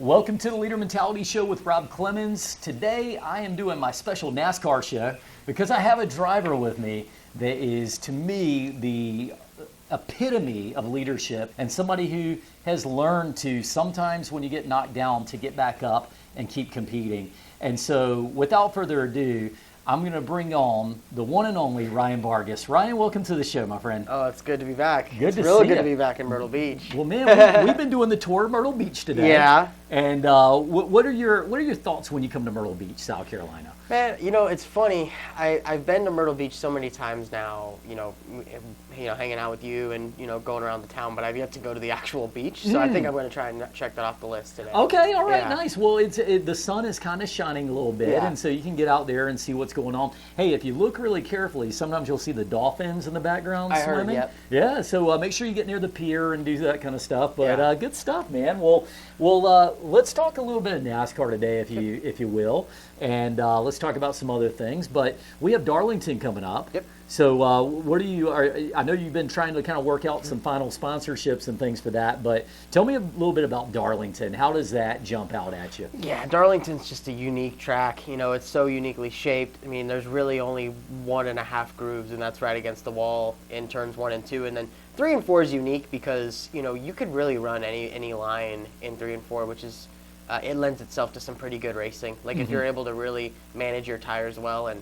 Welcome to the Leader Mentality Show with Rob Clemens. Today I am doing my special NASCAR show because I have a driver with me that is, to me, the epitome of leadership and somebody who has learned to, sometimes when you get knocked down, to get back up and keep competing. And so without further ado, I'm going to bring on the one and only Ryan Vargas. Ryan, welcome to the show, my friend. Oh, it's good to be back. Good to see you. It's really good to be back in Myrtle Beach. Well, man, we've been doing the tour of Myrtle Beach today. Yeah. And what are your thoughts when you come to Myrtle Beach, South Carolina? Man, it's funny. I've been to Myrtle Beach so many times now, hanging out with you and, going around the town, but I've yet to go to the actual beach. So I think I'm going to try and check that off the list today. Okay, all right, Yeah. Nice. Well, the sun is kind of shining a little bit, Yeah. and so you can get out there and see what's going on. Hey, if you look really carefully, sometimes you'll see the dolphins in the background I swimming. heard, yep. Yeah, so make sure you get near the pier and do that kind of stuff. But Yeah. good stuff, man. Well, let's talk a little bit of NASCAR today, if you will, and let's talk about some other things. But we have Darlington coming up. Yep. So I know you've been trying to kind of work out some final sponsorships and things for that, but tell me a little bit about Darlington. How does that jump out at you? Yeah, Darlington's just a unique track. It's so uniquely shaped. I mean, there's really only 1.5 grooves, and that's right against the wall in turns 1 and 2. And then 3 and 4 is unique because, you could really run any line in 3 and 4, which is, it lends itself to some pretty good racing. Like if you're able to really manage your tires well and,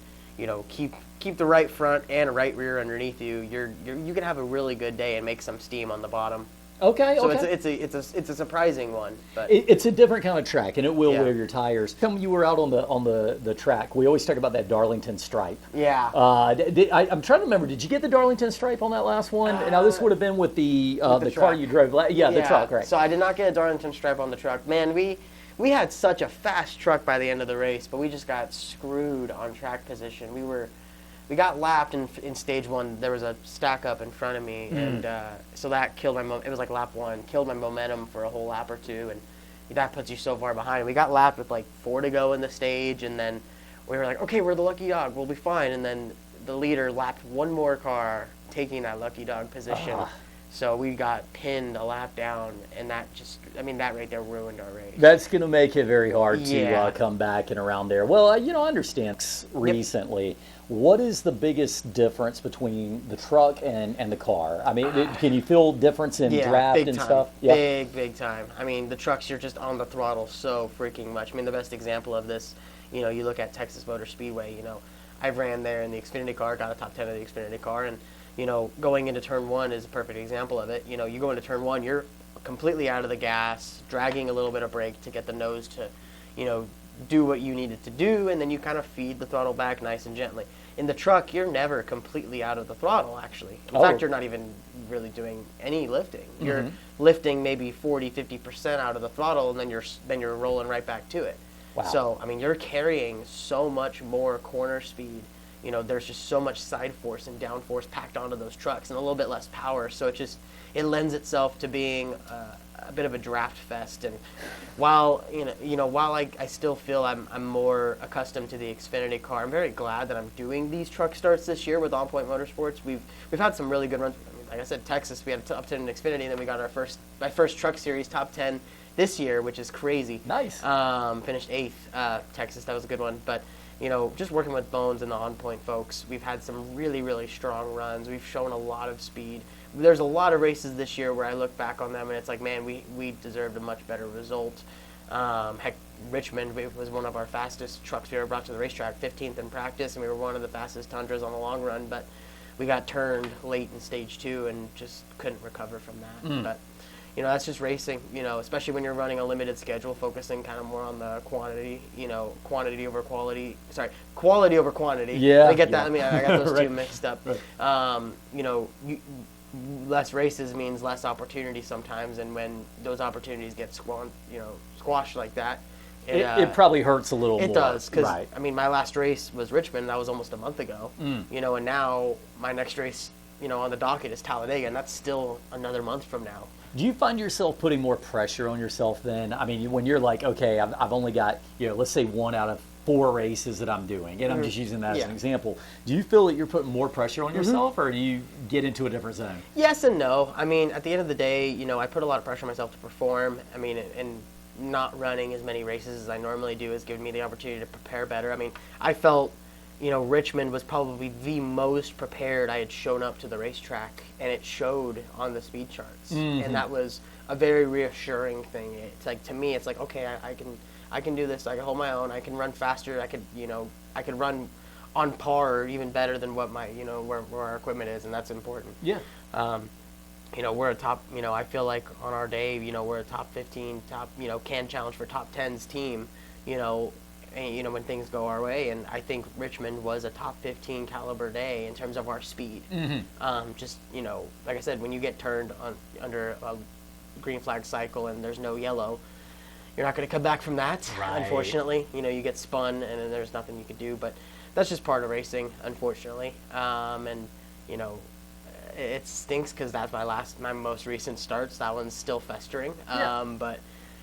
keep the right front and right rear underneath you, you can have a really good day and make some steam on the bottom. Okay. So it's a surprising one, but it's a different kind of track, and it will Yeah. wear your tires. Tell me, you were out on the track. We always talk about that Darlington stripe. yeah. I'm trying to remember. Did you get the Darlington stripe on that last one? Now this would have been with the car truck. you drove. The truck, right? So I did not get a Darlington stripe on the truck. Man, we had such a fast truck by the end of the race, but we just got screwed on track position. We got lapped in stage 1. There was a stack up in front of me, and so that killed it was like lap 1, killed my momentum for a whole lap or two, and that puts you so far behind. We got lapped with like 4 to go in the stage, and then we were like, okay, we're the lucky dog, we'll be fine. And then the leader lapped one more car, taking that lucky dog position. So we got pinned a lap down, and that right there ruined our race. That's going to make it very hard to Yeah. come back and around there. Well, I understand recently. What is the biggest difference between the truck and the car? I mean, can you feel difference in draft big and time. stuff? Big time. I mean, the trucks, you're just on the throttle so freaking much. I mean, the best example of this, you look at Texas Motor Speedway. I ran there in the Xfinity car, got a top 10 of the Xfinity car, and going into turn 1 is a perfect example of it. You go into turn 1, you're completely out of the gas, dragging a little bit of brake to get the nose to, do what you need it to do, and then you kind of feed the throttle back nice and gently. In the truck, you're never completely out of the throttle, actually. In fact, you're not even really doing any lifting. You're lifting maybe 40-50% out of the throttle, and then you're rolling right back to it. Wow. So, I mean, you're carrying so much more corner speed. There's just so much side force and down force packed onto those trucks, and a little bit less power. So it lends itself to being a bit of a draft fest. And while I still feel I'm more accustomed to the Xfinity car, I'm very glad that I'm doing these truck starts this year with On Point Motorsports. We've had some really good runs. I mean, like I said, Texas, we had a top 10 in Xfinity, and then we got my first truck series top 10 this year, which is crazy. Nice. Finished 8th, Texas. That was a good one. But just working with Bones and the On Point folks, we've had some really, really strong runs. We've shown a lot of speed. There's a lot of races this year where I look back on them and it's like, man, we deserved a much better result. Heck, Richmond was one of our fastest trucks we ever brought to the racetrack, 15th in practice, and we were one of the fastest Tundras on the long run, but we got turned late in stage 2 and just couldn't recover from that. But that's just racing, especially when you're running a limited schedule, focusing kind of more on the quantity, quantity over quality. Sorry, quality over quantity. Yeah. Let me get that. I got those Right. two mixed up. Right. Less races means less opportunity sometimes, and when those opportunities get squashed like that, It probably hurts a little more. it does, because right. I mean, my last race was Richmond. That was almost a month ago. And now my next race, on the docket is Talladega, and that's still another month from now. Do you find yourself putting more pressure on yourself then? I mean, when you're like, okay, I've only got, let's say 1 out of 4 races that I'm doing, and I'm just using that as an example. Do you feel that you're putting more pressure on yourself, or do you get into a different zone? Yes and no. I mean, at the end of the day, I put a lot of pressure on myself to perform. I mean, and not running as many races as I normally do has given me the opportunity to prepare better. I mean, I felt, Richmond was probably the most prepared I had shown up to the racetrack, and it showed on the speed charts. And that was a very reassuring thing. It's like, to me, it's like, okay, I can do this. I can hold my own. I can run faster. I could run on par or even better than what my, where our equipment is, and that's important. Yeah. We're a top, I feel like on our day, we're a top 15, can challenge for top 10s team, when things go our way. And I think Richmond was a top 15 caliber day in terms of our speed. Just, like I said, when you get turned under a green flag cycle and there's no yellow, you're not going to come back from that, Right. Unfortunately. You get spun and then there's nothing you can do. But that's just part of racing, unfortunately. It stinks because that's my most recent starts. That one's still festering. Yeah. But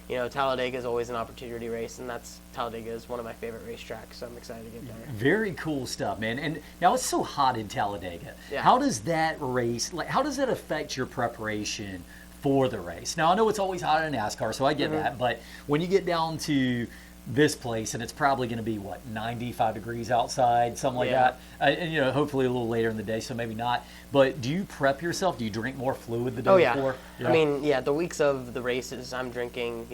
Talladega is always an opportunity race, and Talladega is one of my favorite racetracks, so I'm excited to get there. Very cool stuff, man. And now it's so hot in Talladega. Yeah. How does that how does that affect your preparation for the race? Now, I know it's always hot in NASCAR, so I get that. But when you get down to this place, and it's probably going to be 95 degrees outside, something like that, and hopefully a little later in the day, so maybe not. But do you prep yourself? Do you drink more fluid the day before? I mean, the weeks of the races, I'm drinking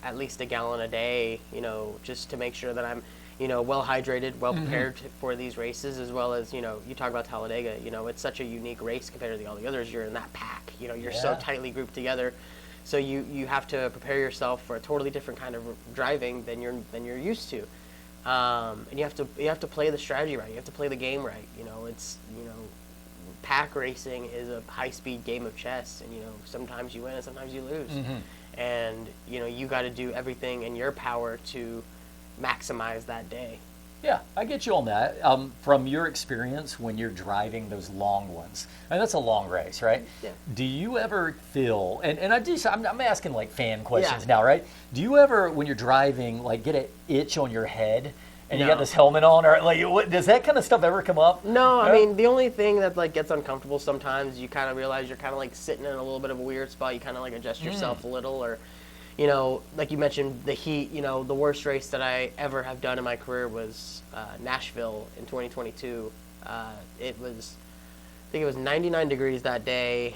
at least a gallon a day, just to make sure that I'm well hydrated, well prepared for these races, as well as you talk about Talladega, it's such a unique race compared to all the others. You're in that pack, you're so tightly grouped together. So you have to prepare yourself for a totally different kind of driving than you're used to, and you have to play the strategy right. You have to play the game right. Pack racing is a high speed game of chess, and sometimes you win and sometimes you lose, and you got to do everything in your power to maximize that day. Yeah, I get you on that. From your experience when you're driving those long ones, and that's a long race, right? Yeah. Do you ever feel, and I'm asking like fan questions now, right? Do you ever, when you're driving, like get an itch on your head and you got this helmet on, or like does that kind of stuff ever come up? No, I mean, the only thing that like gets uncomfortable sometimes, you kind of realize you're kind of like sitting in a little bit of a weird spot. You kind of like adjust yourself a little, or like you mentioned, the heat, the worst race that I ever have done in my career was Nashville in 2022. I think it was 99 degrees that day,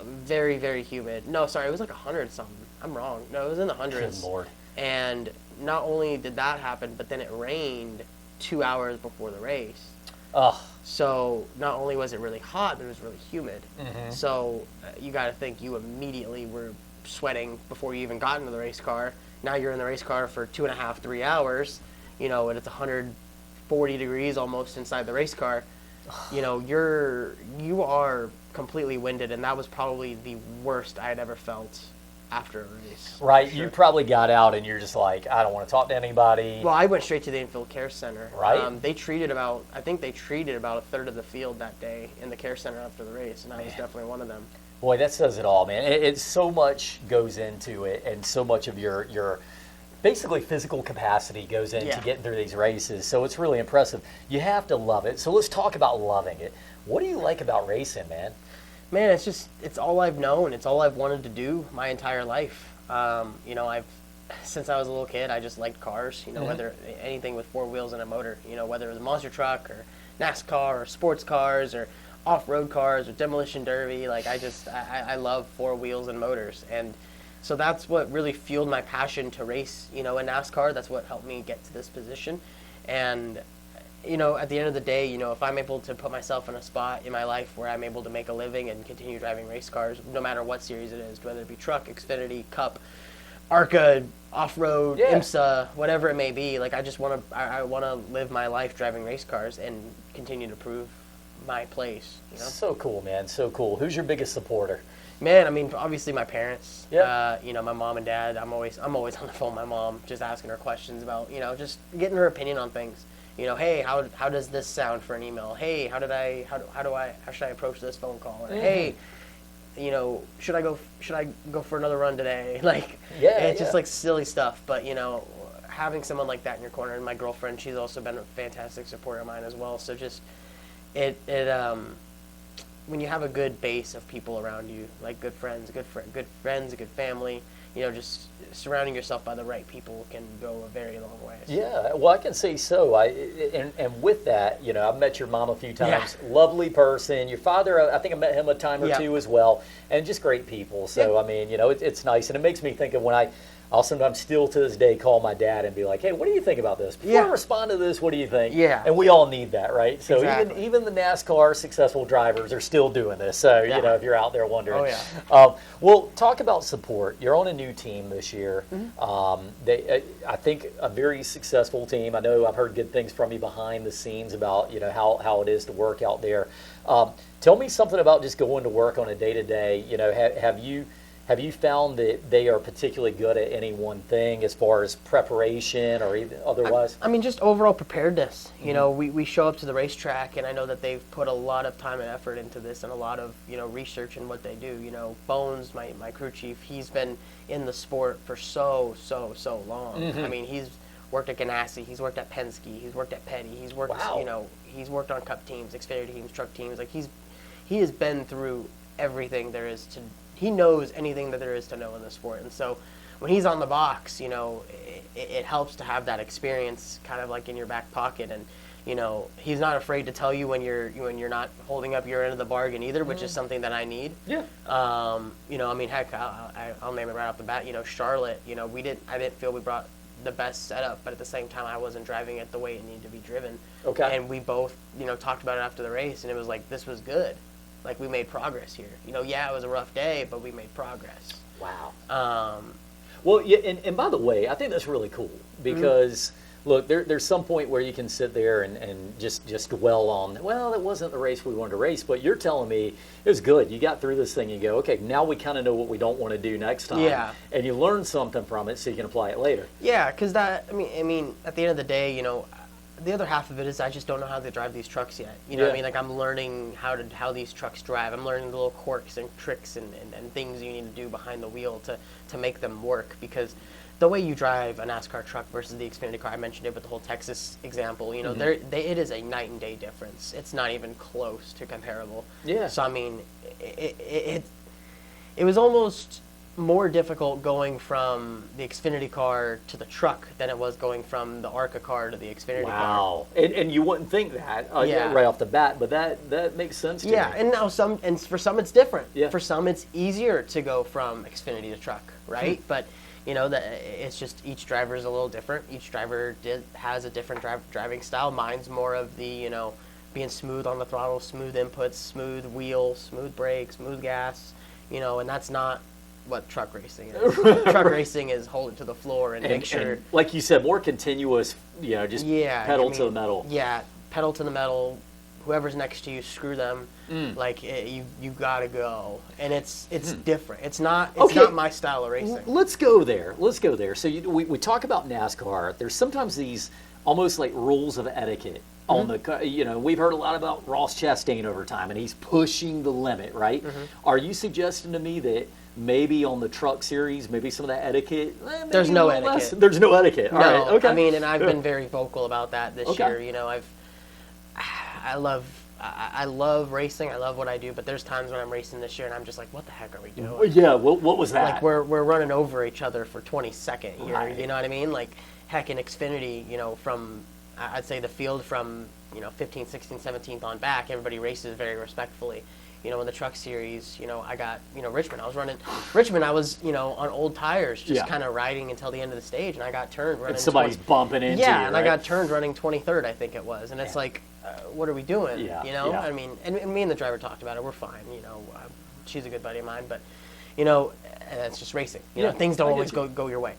very, very humid. No, sorry, it was like 100 something. I'm wrong. No, it was in the hundreds. Good Lord. And not only did that happen, but then it rained 2 hours before the race. Ugh. So not only was it really hot, but it was really humid. So you got to think you immediately were sweating before you even got into the race car. Now you're in the race car for 2.5, 3 hours, and it's 140 degrees almost inside the race car. You are completely winded, and that was probably the worst I had ever felt after a race. Right, you probably got out and you're just like, I don't want to talk to anybody. Well, I went straight to the infield care center. Right. I think they treated about a third of the field that day in the care center after the race, and I was definitely one of them. Boy, that says it all, man. It's so much goes into it, and so much of your basically physical capacity goes into getting through these races. So it's really impressive. You have to love it. So let's talk about loving it. What do you like about racing, man? Man, it's all I've known. It's all I've wanted to do my entire life. Since I was a little kid, I just liked cars. Whether anything with four wheels and a motor. Whether it was a monster truck or NASCAR or sports cars or off-road cars or demolition derby. Like I love four wheels and motors, and so that's what really fueled my passion to race. In NASCAR, that's what helped me get to this position. And at the end of the day, if I'm able to put myself in a spot in my life where I'm able to make a living and continue driving race cars, no matter what series it is, whether it be truck, Xfinity, Cup, ARCA, off-road, IMSA, whatever it may be, like I want to live my life driving race cars and continue to prove my place. So cool, man. So cool. Who's your biggest supporter? Man, I mean, obviously my parents. Yeah. My mom and dad. I'm always on the phone with my mom, just asking her questions about, just getting her opinion on things. Hey, how does this sound for an email? Hey, how should I approach this phone call? Or, hey, should I go for another run today? Like, it's just like silly stuff. But having someone like that in your corner, and my girlfriend, she's also been a fantastic supporter of mine as well. So just when you have a good base of people around you, like good friends, a good family, just surrounding yourself by the right people can go a very long way. Yeah, well, I can say so. And with that, I've met your mom a few times. Yeah. Lovely person. Your father, I think I met him a time or two as well, and just great people. So, I mean, it's nice. And it makes me think of when I'll sometimes still to this day call my dad and be like, hey, what do you think about this? Before I respond to this, what do you think? Yeah. And we all need that, right? So exactly. even the NASCAR successful drivers are still doing this. So, if you're out there wondering. Oh, yeah. Well, talk about support. You're on a new team this year. I think a very successful team. I know I've heard good things from you behind the scenes about, how it is to work out there. Tell me something about just going to work on a day-to-day. Have you found that they are particularly good at any one thing as far as preparation or even otherwise? I mean, just overall preparedness. We show up to the racetrack, and I know that they've put a lot of time and effort into this and a lot of, research in what they do. Bones, my crew chief, he's been in the sport for so long. I mean, he's worked at Ganassi, he's worked at Penske, he's worked at Petty, he's worked, he's worked on Cup teams, Xfinity teams, truck teams. Like, he has been through everything there is to. He knows anything that there is to know in the sport, and so when he's on the box, it helps to have that experience kind of like in your back pocket, and he's not afraid to tell you when you're not holding up your end of the bargain either, which is something that I need. Yeah. I mean, heck, I'll name it right off the bat. Charlotte. I didn't feel we brought the best setup, but at the same time, I wasn't driving it the way it needed to be driven. Okay. And we both, talked about it after the race, and it was like, this was good. Like, we made progress here. It was a rough day, but we made progress. Wow. Well, yeah, and by the way, I think that's really cool because, look, there's some point where you can sit there and just dwell on, well, it wasn't the race we wanted to race, but you're telling me it was good. You got through this thing and you go, okay, now we kind of know what we don't want to do next time. Yeah. And you learn something from it so you can apply it later. Yeah, because I mean, at the end of the day, the other half of it is I just don't know how to drive these trucks yet. What I mean? Like, I'm learning how these trucks drive. I'm learning the little quirks and tricks and things you need to do behind the wheel to make them work. Because the way you drive a NASCAR truck versus the Xfinity car, I mentioned it with the whole Texas example, it is a night and day difference. It's not even close to comparable. Yeah. So, I mean, it was almost more difficult going from the Xfinity car to the truck than it was going from the ARCA car to the Xfinity car. Wow. And you wouldn't think that right off the bat, but that makes sense to me. Yeah, and now for some it's different. Yeah. For some it's easier to go from Xfinity to truck, right? But it's just each driver is a little different. Each driver has a different driving style. Mine's more of the, being smooth on the throttle, smooth inputs, smooth wheels, smooth brakes, smooth gas, and that's not what truck racing is. Truck racing is hold it to the floor and make sure. And like you said, more continuous, just pedal to the metal. Yeah, pedal to the metal. Whoever's next to you, screw them. Like, you gotta go. And it's different. It's not my style of racing. Let's go there. So we talk about NASCAR. There's sometimes these almost like rules of etiquette. On the, we've heard a lot about Ross Chastain over time, and he's pushing the limit, right? Are you suggesting to me that maybe on the truck series, maybe some of that etiquette? There's no etiquette. There's no etiquette. All right, okay. I mean, and I've been very vocal about that this year. I love racing. I love what I do, but there's times when I'm racing this year and I'm just like, what the heck are we doing? Yeah, what was that? Like, we're running over each other for 22nd here. Right. You know what I mean? Like, heck, in Xfinity, from I'd say the field from 15th, 16th, 17th on back, everybody races very respectfully. In the truck series, I got, Richmond. I was running Richmond. I was, on old tires, just kind of riding until the end of the stage, and I got turned running. And somebody's bumping into you. Yeah, and right? I got turned running 23rd, I think it was, and it's like, what are we doing? Yeah. I mean, and me and the driver talked about it. We're fine. She's a good buddy of mine, but and it's just racing. Things don't always go your way.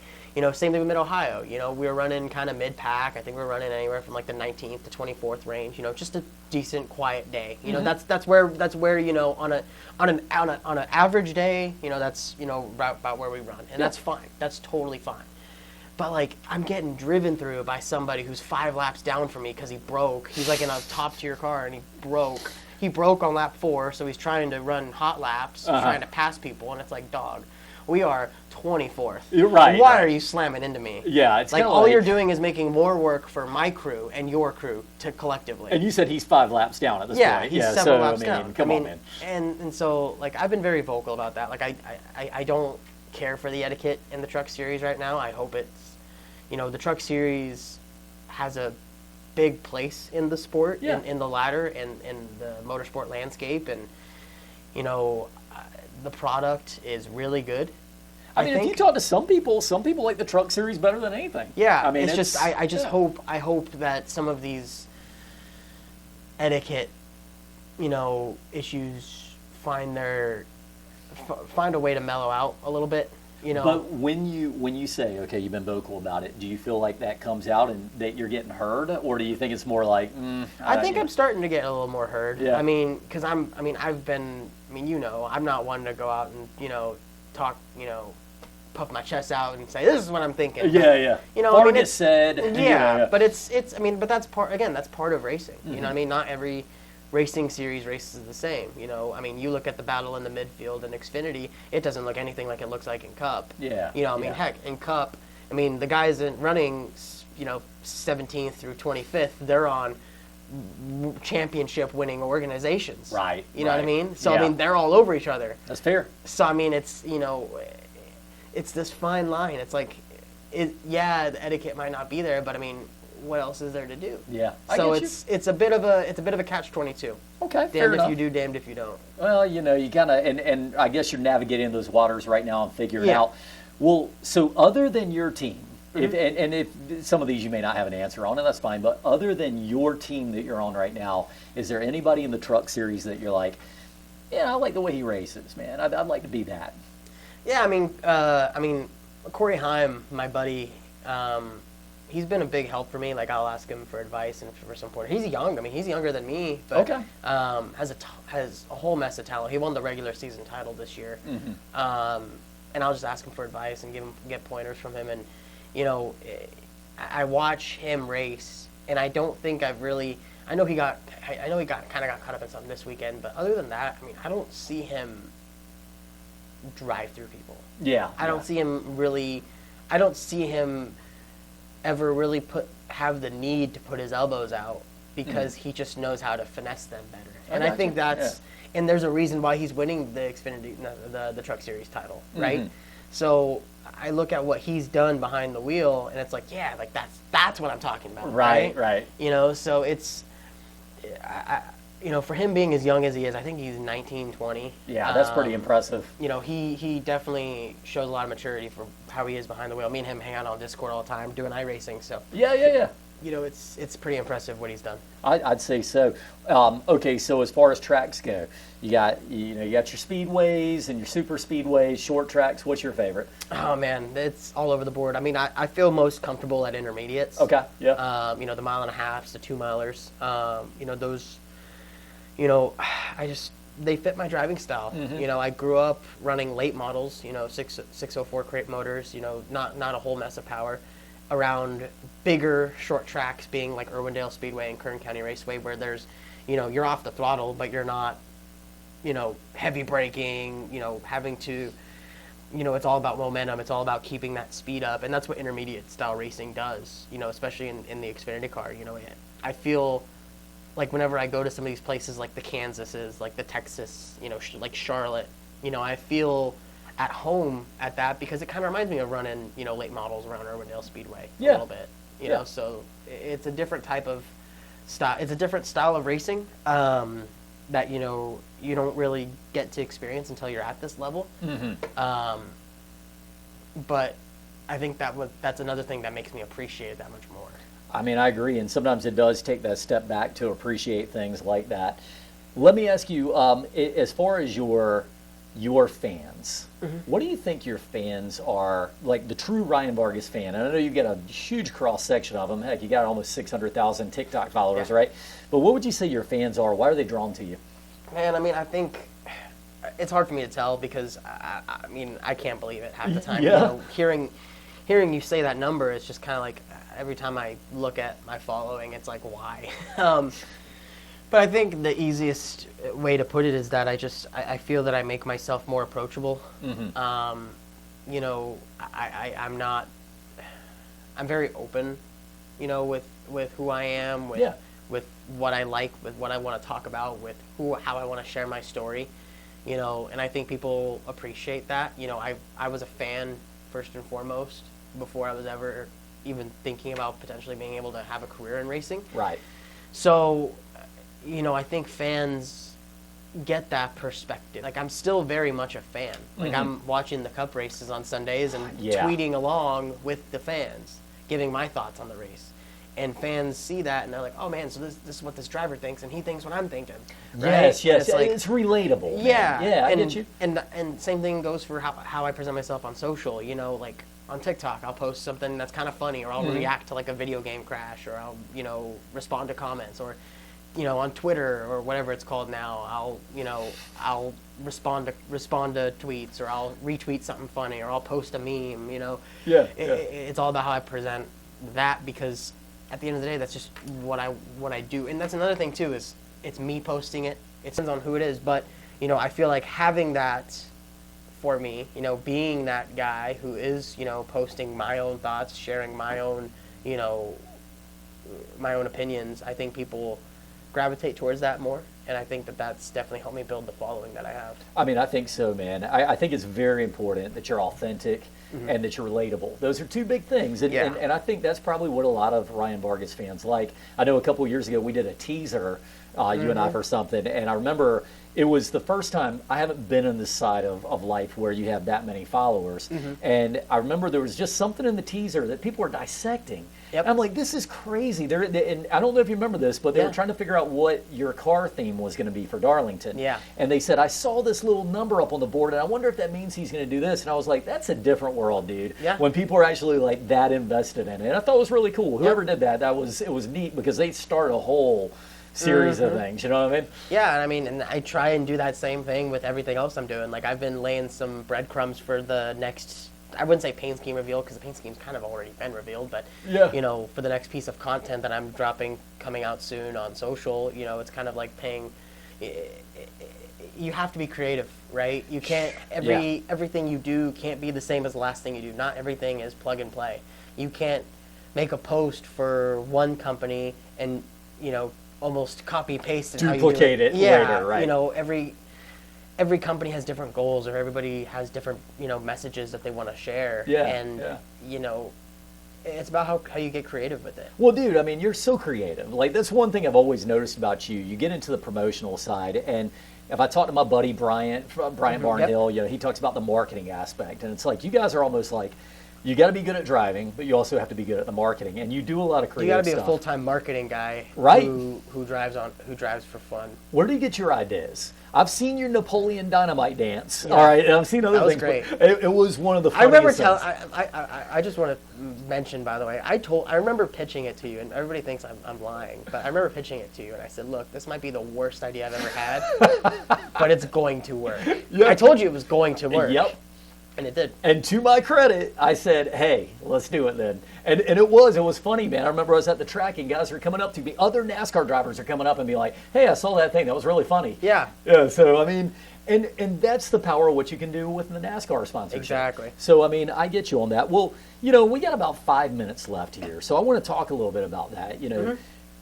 Same thing with Mid-Ohio. We were running kind of mid-pack. I think we were running anywhere from like the 19th to 24th range. Just a decent, quiet day. That's where on an average day, that's about where we run, and that's fine. That's totally fine. But like, I'm getting driven through by somebody who's 5 laps down from me because he broke. He's like in a top-tier car and he broke. He broke on lap 4, so he's trying to run hot laps, trying to pass people, and it's like, dog. We are 24th. You're right. Why are you slamming into me? Yeah, it's like all you're doing is making more work for my crew and your crew collectively. And you said he's 5 laps down at this point. He's several laps down. Come on, man. And so like I've been very vocal about that. Like I don't care for the etiquette in the Truck Series right now. I hope it's, the Truck Series has a big place in the sport, in the ladder, and in the motorsport landscape, and the product is really good. I mean, if you talk to some people like the Truck Series better than anything. Yeah, I mean, it's just I just hope that some of these etiquette, issues find a way to mellow out a little bit. But when you say, okay, you've been vocal about it, do you feel like that comes out and that you're getting heard, or do you think it's more like? I think I'm starting to get a little more heard. Yeah. I mean, because I'm not one to go out and talk, puff my chest out and say this is what I'm thinking. Yeah. Vargas said. Yeah, but but that's part of racing. Mm-hmm. You know what I mean? Not every racing series races the same. You look at the battle in the midfield in Xfinity, it doesn't look anything like it looks like in Cup. Yeah. Heck, in Cup, the guys running, 17th through 25th, they're on championship winning organizations. Right. You know what I mean? So Yeah. they're all over each other. That's fair. So it's this fine line. It's like, the etiquette might not be there, but what else is there to do? Yeah. So it's a bit of a catch-22. Okay. Fair Damned enough. if you do, damned if you don't. Well, you kind of, and I guess you're navigating those waters right now and figuring Yeah. out. Well, so other than your team, if some of these you may not have an answer on, and that's fine, but other than your team that you're on right now, is there anybody in the Truck Series that you're like, I like the way he races, man. I'd like to be that. Yeah, Corey Heim, my buddy, he's been a big help for me. Like, I'll ask him for advice and for some support. He's young. He's younger than me, but Okay. Has a whole mess of talent. He won the regular season title this year, and I'll just ask him for advice and get pointers from him. And I watch him race, and I don't think I've really. I know he kind of got caught up in something this weekend, but other than that, I don't see him drive through people. Yeah. I don't see him really. I don't see him ever really have the need to put his elbows out because he just knows how to finesse them better. And I think that's and there's a reason why he's winning the Xfinity, the Truck Series title, right? So I look at what he's done behind the wheel, and it's like, that's what I'm talking about, Right. So it's, for him being as young as he is, I think he's 19, 20. Yeah, that's pretty impressive. He definitely shows a lot of maturity for how he is behind the wheel. Me and him hang out on Discord all the time, doing iRacing. So Yeah. It's pretty impressive what he's done. I'd say so. Okay, so as far as tracks go, you got your speedways and your super speedways, short tracks. What's your favorite? Oh man, it's all over the board. I feel most comfortable at intermediates. Okay, yeah. The 1.5 miles, the 2 milers. Those. They fit my driving style. I grew up running late models. 604 crate motors. Not a whole mess of power. Around bigger short tracks being like Irwindale Speedway and Kern County Raceway, where there's, you're off the throttle, but you're not, heavy braking, having to, it's all about momentum. It's all about keeping that speed up. And that's what intermediate style racing does, especially in the Xfinity car. I feel like whenever I go to some of these places like the Kansases, like the Texas, like Charlotte, I feel at home at that because it kind of reminds me of running, late models around Irwindale Speedway a little bit, so it's a different type of style. It's a different style of racing that, you don't really get to experience until you're at this level. But I think that's another thing that makes me appreciate it that much more. I agree, and sometimes it does take that step back to appreciate things like that. Let me ask you, as far as your fans, what do you think your fans are, like the true Ryan Vargas fan? And I know you get a huge cross section of them. Heck, you got almost 600,000 TikTok followers, right? But what would you say your fans are? Why are they drawn to you? Man, I think it's hard for me to tell because I can't believe it half the time. Hearing you say that number, it's just kind of like every time I look at my following, it's like, why? But I think the easiest way to put it is that I feel that I make myself more approachable. I'm very open, with who I am, with what I like, with what I want to talk about, with how I want to share my story. And I think people appreciate that. I was a fan first and foremost before I was ever even thinking about potentially being able to have a career in racing. Right. So, I think fans get that perspective. Like, I'm still very much a fan. Like, I'm watching the Cup races on Sundays and tweeting along with the fans, giving my thoughts on the race. And fans see that and they're like, oh man, so this is what this driver thinks and he thinks what I'm thinking. Right? Yes. It's relatable. Yeah. Man. Yeah, I get you. And same thing goes for how I present myself on social. Like on TikTok, I'll post something that's kind of funny, or I'll react to like a video game crash, or I'll, respond to comments, or, on Twitter or whatever it's called now, I'll respond to tweets, or I'll retweet something funny, or I'll post a meme, It's all about how I present that, because at the end of the day, that's just what I do. And that's another thing too, is it's me posting it. It depends on who it is, but I feel like having that for me, being that guy who is, posting my own thoughts, sharing my own, my own opinions, I think people gravitate towards that more. And I think that's definitely helped me build the following that I have. I mean, I think so, man. I think it's very important that you're authentic and that you're relatable. Those are two big things. And, and I think that's probably what a lot of Ryan Vargas fans like. I know a couple of years ago we did a teaser, you and I, for something. And I remember it was the first time, I haven't been on this side of life where you have that many followers. And I remember there was just something in the teaser that people were dissecting. Yep. I'm like, this is crazy. And I don't know if you remember this, but they were trying to figure out what your car theme was going to be for Darlington. Yeah. And they said, I saw this little number up on the board, and I wonder if that means he's going to do this. And I was like, that's a different world, dude. Yeah. When people are actually like that invested in it. And I thought it was really cool. Whoever did that, it was neat, because they started a whole series of things. You know what I mean? Yeah, and I try and do that same thing with everything else I'm doing. Like, I've been laying some breadcrumbs for the next, I wouldn't say paint scheme reveal, because the paint scheme's kind of already been revealed, but for the next piece of content that I'm dropping, coming out soon on social, it's kind of like paying. You have to be creative, right? You can't everything you do can't be the same as the last thing you do. Not everything is plug and play. You can't make a post for one company and almost copy paste it, duplicate it later, right? Every company has different goals, or everybody has different, messages that they want to share. It's about how you get creative with it. Well, dude, I mean, you're so creative. Like, that's one thing I've always noticed about you. You get into the promotional side, and if I talk to my buddy Bryant Barnhill, he talks about the marketing aspect, and it's like, you guys are almost like, you got to be good at driving, but you also have to be good at the marketing, and you do a lot of creative stuff. You got to be a full-time marketing guy, right? Who drives for fun. Where do you get your ideas? I've seen your Napoleon Dynamite dance. Yeah. All right, and I've seen other things. That was great. It was one of the funniest things. I just want to mention, by the way, I remember pitching it to you, and everybody thinks I'm lying, but I remember pitching it to you, and I said, look, this might be the worst idea I've ever had, but it's going to work. Yep. I told you it was going to work. Yep. And it did. And to my credit, I said, hey, let's do it then. And it was funny, man. I remember I was at the track and guys were coming up to me. Other NASCAR drivers are coming up and be like, hey, I saw that thing. That was really funny. Yeah. Yeah, so, I mean, and that's the power of what you can do with the NASCAR sponsorship. Exactly. So, I mean, I get you on that. Well, we got about 5 minutes left here. So I want to talk a little bit about that.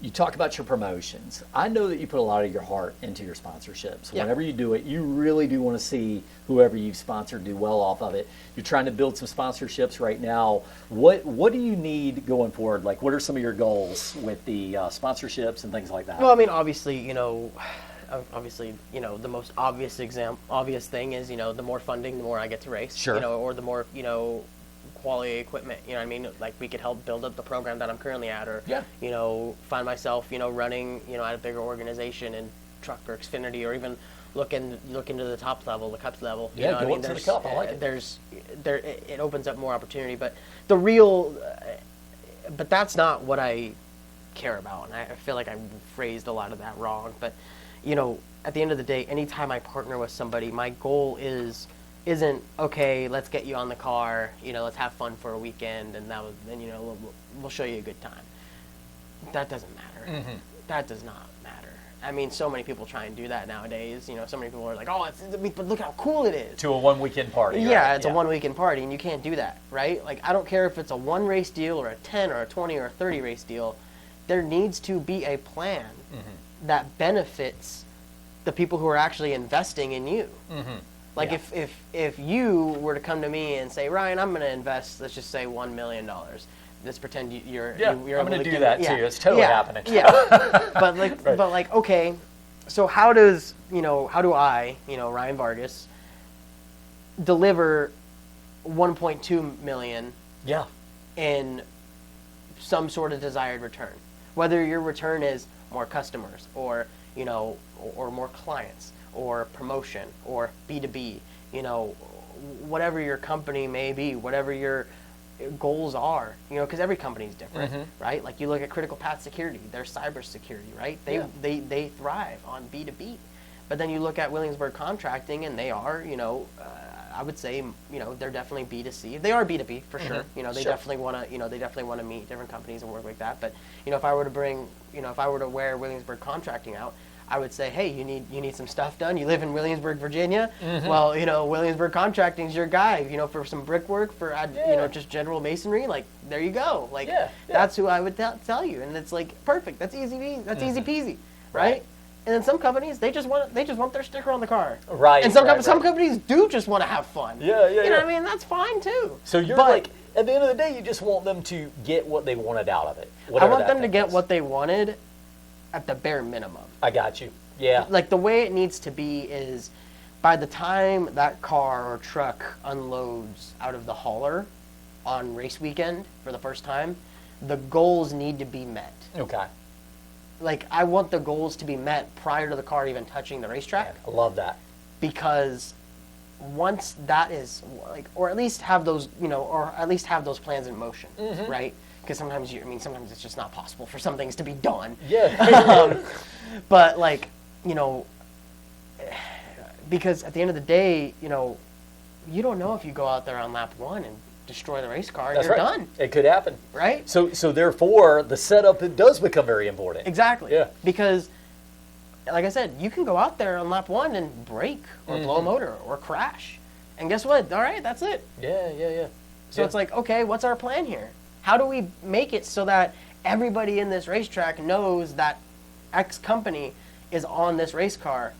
You talk about your promotions. I know that you put a lot of your heart into your sponsorships. Yeah. Whenever you do it, you really do want to see whoever you've sponsored do well off of it. You're trying to build some sponsorships right now. What do you need going forward? Like, what are some of your goals with the sponsorships and things like that? Well, I mean, obviously, the most obvious thing is, the more funding, the more I get to race. Sure. Or the more, quality equipment, like we could help build up the program that I'm currently at, or find myself running at a bigger organization in truck or Xfinity, or even look into the top level, the Cups level. Go up to the Cup. I like it. It opens up more opportunity, but but that's not what I care about, and I feel like I phrased a lot of that wrong. But at the end of the day, anytime I partner with somebody, my goal isn't okay, let's get you on the car, let's have fun for a weekend, and we'll show you a good time. That doesn't matter. Mm-hmm. That does not matter. I mean, so many people try and do that nowadays. So many people are like, but look how cool it is. To a one weekend party. Yeah, right? It's a one weekend party, and you can't do that, right? Like, I don't care if it's a 1 race deal or a 10 or a 20 or a 30 race deal. There needs to be a plan that benefits the people who are actually investing in you. Like if you were to come to me and say, Ryan, I'm going to invest, let's just say $1 million. Let's pretend you're I'm able going to to do that too. It's totally happening. But like, okay, so how do I, Ryan Vargas, deliver 1.2 million in some sort of desired return? Whether your return is more customers or, or more clients or promotion or B2B, whatever your company may be, whatever your goals are, because every company is different, right? Like you look at Critical Path Security, they're cybersecurity, right? They thrive on B2B. But then you look at Williamsburg Contracting, and they are, I would say, they're definitely B2C. They are B2B for sure. They definitely want to, they definitely want to meet different companies and work like that. But if I were to wear Williamsburg Contracting out, I would say, hey, you need some stuff done. You live in Williamsburg, Virginia. Well, Williamsburg Contracting's your guy. For some brickwork, for just general masonry. Like there you go. Like that's who I would tell you, and it's like perfect. That's easy. That's easy peasy, right? And then some companies they just want their sticker on the car, right? And some companies do just want to have fun. You know what I mean? That's fine too. So you're like, at the end of the day, you just want them to get what they wanted out of it. I want them to get what they wanted at the bare minimum. I got you. Yeah. Like the way it needs to be is by the time that car or truck unloads out of the hauler on race weekend for the first time, the goals need to be met. Okay. Like I want the goals to be met prior to the car even touching the racetrack. I love that. Because once that is like, or at least have those, or at least have those plans in motion, right? Because sometimes sometimes it's just not possible for some things to be done. Yeah. But like, because at the end of the day, you don't know if you go out there on lap 1 and destroy the race car, you're done. It could happen. Right? So therefore, the setup does become very important. Exactly. Yeah. Because, like I said, you can go out there on lap 1 and break or blow a motor or crash. And guess what? All right, that's it. Yeah. So it's like, okay, what's our plan here? How do we make it so that everybody in this racetrack knows that X company is on this race car?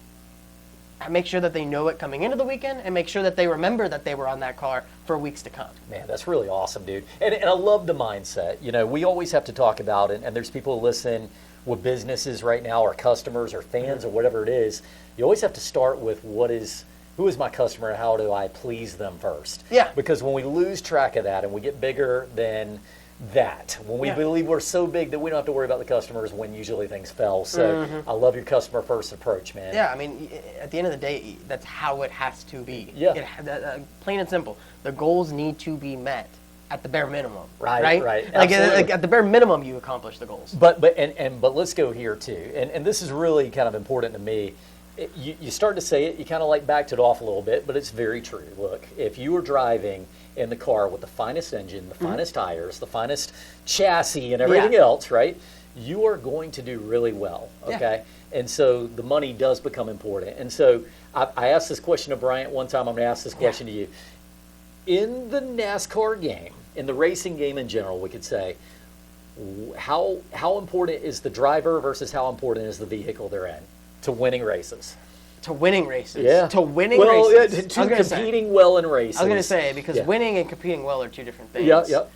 And make sure that they know it coming into the weekend, and make sure that they remember that they were on that car for weeks to come. Man, that's really awesome, dude. And I love the mindset. We always have to talk about it, and there's people who listen with businesses right now, or customers, or fans, or whatever it is. You always have to start with who is my customer, and how do I please them first? Yeah. Because when we lose track of that, and we get bigger than that, when we believe we're so big that we don't have to worry about the customers, when usually things fail. So I love your customer first approach, man. Yeah, at the end of the day, that's how it has to be. Yeah. Plain and simple. The goals need to be met at the bare minimum. Right. Like at the bare minimum, you accomplish the goals. But let's go here too, and this is really kind of important to me. You start to say it, you kind of like backed it off a little bit, but it's very true. Look, if you were driving in the car with the finest engine, the finest tires, the finest chassis, and everything else, right, you are going to do really well, okay? Yeah. And so the money does become important. And so I asked this question to Bryant one time. I'm going to ask this question to you. In the NASCAR game, in the racing game in general, we could say, how important is the driver versus how important is the vehicle they're in to winning races? To winning races. Yeah. To winning races. To competing well in races. I was going to say, because winning and competing well are two different things. Yep.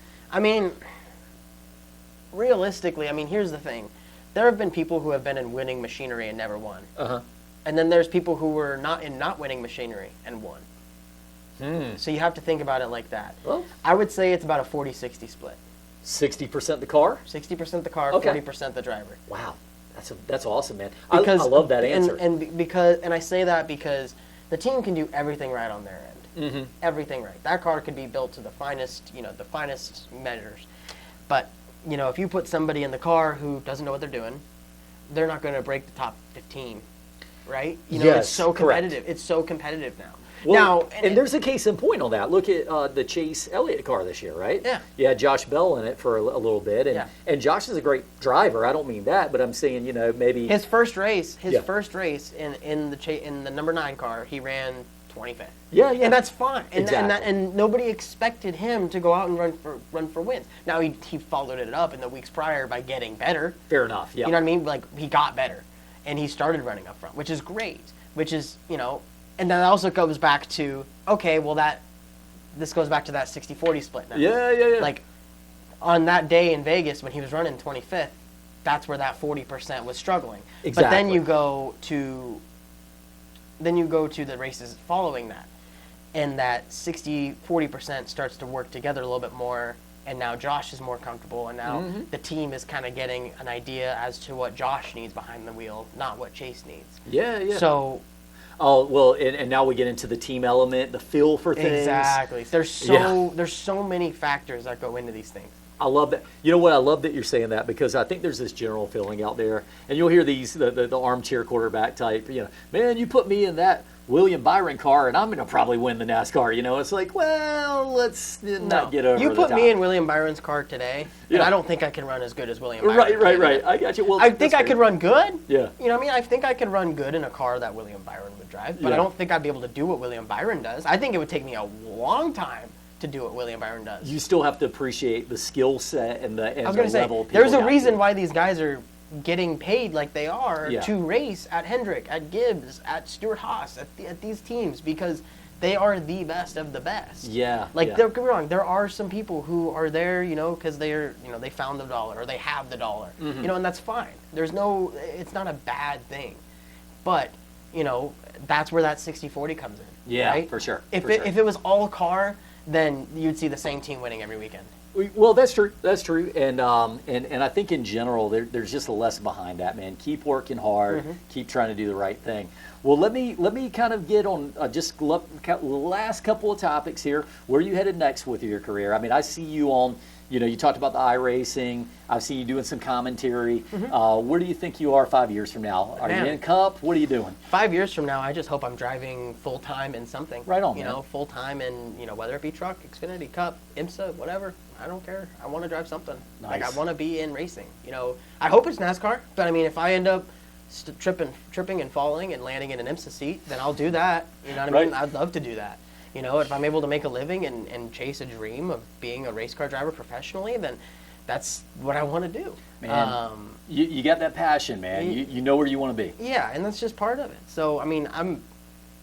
Realistically, here's the thing. There have been people who have been in winning machinery and never won. Uh-huh. And then there's people who were not winning machinery and won. So you have to think about it like that. Well, I would say it's about a 40-60 split. 60% the car? 60% the car, okay. 40% the driver. Wow. That's awesome, man. I love that answer. And I say that because the team can do everything right on their end. Everything right. That car could be built to the finest measures. But, if you put somebody in the car who doesn't know what they're doing, they're not going to break the top 15, right? Yes, it's so competitive. Correct. It's so competitive now. Well, and there's a case in point on that. Look at the Chase Elliott car this year, right? Yeah. You had Josh Bell in it for a little bit, and Josh is a great driver. I don't mean that, but I'm saying maybe his first race in the number 9 car, he ran 25th. Yeah. And that's fine. Exactly. And nobody expected him to go out and run for wins. Now he followed it up in the weeks prior by getting better. Fair enough. Yeah. You know what I mean? Like he got better. and he started running up front, which is great. Which is, you know, and then it also goes back to, okay, well this goes back to that 60-40 split now. Yeah. Like on that day in Vegas when he was running 25th, that's where that 40% was struggling. Exactly. But then you go to the races following that, and that 60-40% starts to work together a little bit more, and now Josh is more comfortable, and now the team is kind of getting an idea as to what Josh needs behind the wheel, not what Chase needs. Yeah. So oh, well, and now we get into the team element, the feel for things. exactly. There's so many factors that go into these things. I love that. You know what? I love that you're saying that, because I think there's this general feeling out there, and you'll hear these the armchair quarterback type. You know, man, you put me in that William Byron car, and I'm going to probably win the NASCAR. You know, it's like, well, let's not get over. You the put top. me in William Byron's car today, and Yeah. I don't think I can run as good as William Byron. Right. I got you. Well, I think I could run good. Yeah. You know what I mean? I think I could run good in a car that William Byron would drive, but Yeah. I don't think I'd be able to do what William Byron does. I think it would take me a long time to do what William Byron does. You still have to appreciate the skill set and the I was going to say, level. there's a people got reason to. why these guys are getting paid like they are Yeah. to race at Hendrick, at Gibbs, at Stewart Haas, at these teams, because they are the best of the best. Yeah. Like, yeah. don't get me wrong, there are some people who are there, you know, because they're, you know, they found the dollar or they have the dollar, Mm-hmm. you know, and that's fine. It's not a bad thing. But, you know, that's where that 60-40 comes in. Yeah, right? for sure. If for it sure. if it was all car, then you'd see the same team winning every weekend. Well, that's true. That's true. And I think in general, there's just a lesson behind that, man. Keep working hard. Keep trying to do the right thing. Well, let me kind of get on just last couple of topics here. Where are you headed next with your career? I mean, I see you on, you know, you talked about the iRacing. I've seen you doing some commentary. Where do you think you are 5 years from now? Are Man. you in Cup? What are you doing? 5 years from now, I just hope I'm driving full time in something. Right on, You man. know, full time in, you know, whether it be truck, Xfinity, Cup, IMSA, whatever. I don't care. I want to drive something. Like, I Nice. want to be in racing. You know, I hope it's NASCAR, but I mean, if I end up tripping and falling and landing in an IMSA seat, then I'll do that. You know what I mean? Right. I'd love to do that. You know, if I'm able to make a living and chase a dream of being a race car driver professionally, then that's what I want to do. Man, you got that passion, man. You know where you want to be. Yeah, and that's just part of it. So I mean,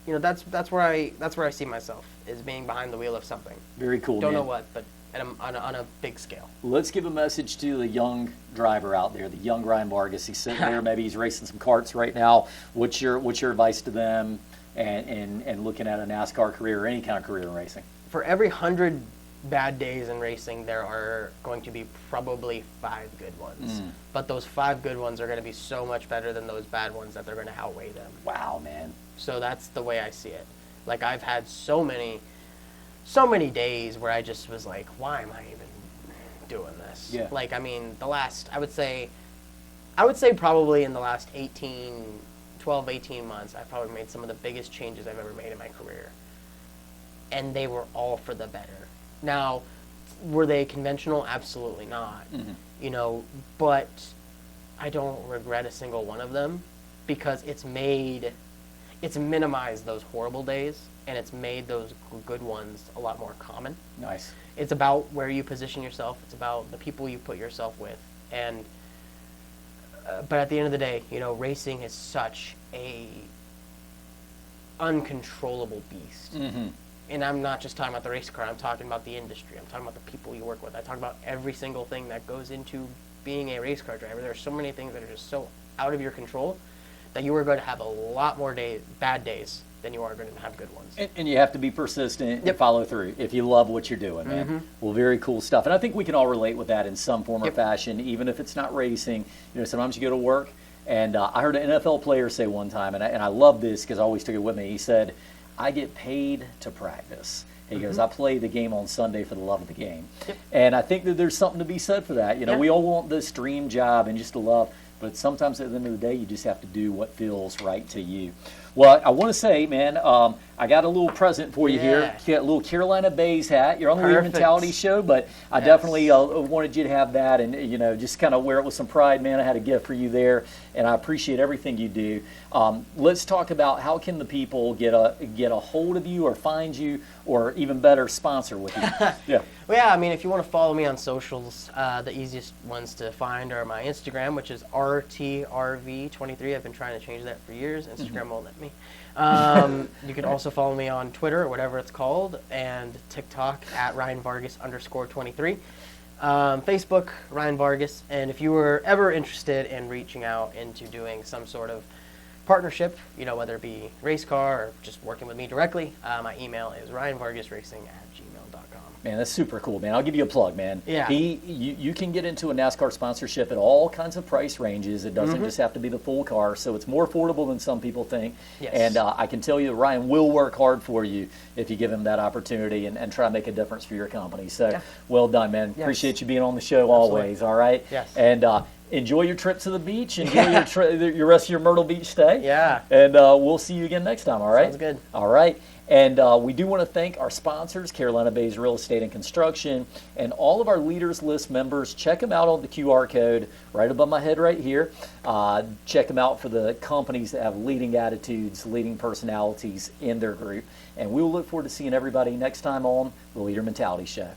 you know, that's where I see myself, is being behind the wheel of something. Very cool, Don't man. know what, but on a big scale. Let's give a message to the young driver out there, the young Ryan Vargas. He's sitting there, maybe he's racing some karts right now. What's your advice to them and looking at a NASCAR career or any kind of career in racing? For every 100 bad days in racing, there are going to be probably 5 good ones. But those 5 good ones are going to be so much better than those bad ones that they're going to outweigh them. Wow, man. So that's the way I see it. Like, I've had so many days where I just was like, why am I even doing this? Yeah. Like, I mean, I would say probably in the last 12, 18 months, I've probably made some of the biggest changes I've ever made in my career. And they were all for the better. Now, were they conventional? Absolutely not. You know, but I don't regret a single one of them, because it's minimized those horrible days, and it's made those good ones a lot more common. Nice. It's about where you position yourself. It's about the people you put yourself with. And but at the end of the day, you know, racing is such a uncontrollable beast. And I'm not just talking about the race car. I'm talking about the industry. I'm talking about the people you work with. I talk about every single thing that goes into being a race car driver. There are so many things that are just so out of your control that you are going to have a lot more bad days than you are going to have good ones. And you have to be persistent and follow through if you love what you're doing, man. Well, very cool stuff. And I think we can all relate with that in some form or fashion, even if it's not racing. You know, sometimes you go to work, and I heard an NFL player say one time, and I love this because I always took it with me. He said, I get paid to practice. He goes, I play the game on Sunday for the love of the game. And I think that there's something to be said for that. You know, we all want this dream job and just to love, but sometimes at the end of the day, you just have to do what feels right to you. Well, I want to say, man, I got a little present for you here. Yeah. Get a little Carolina Bays hat. You're on the Leader Perfect. Mentality Show, but I definitely wanted you to have that and, just kind of wear it with some pride, man. I had a gift for you there, and I appreciate everything you do. Let's talk about how can the people get a hold of you or find you or even better, sponsor with you. Yeah. Well, yeah, I mean, if you want to follow me on socials, the easiest ones to find are my Instagram, which is RTRV23. I've been trying to change that for years. Instagram won't let me. You can also follow me on Twitter or whatever it's called, and TikTok at @RyanVargas_23. Facebook, Ryan Vargas. And if you were ever interested in reaching out into doing some sort of partnership, whether it be race car or just working with me directly, my email is ryanvargasracing@gmail.com. Man, that's super cool, man. I'll give you a plug, man. Yeah. You can get into a NASCAR sponsorship at all kinds of price ranges. It doesn't just have to be the full car, so it's more affordable than some people think. Yes. And I can tell you, Ryan will work hard for you if you give him that opportunity and try to make a difference for your company. So, well done, man. Yes. Appreciate you being on the show always, all right? Yes. And enjoy your trip to the beach. Enjoy your rest of your Myrtle Beach stay. Yeah. And we'll see you again next time, all right? Sounds good. All right. And we do want to thank our sponsors, Carolina Bays Real Estate and Construction, and all of our Leaders List members. Check them out on the QR code right above my head right here. Check them out for the companies that have leading attitudes, leading personalities in their group. And we will look forward to seeing everybody next time on the Leader Mentality Show.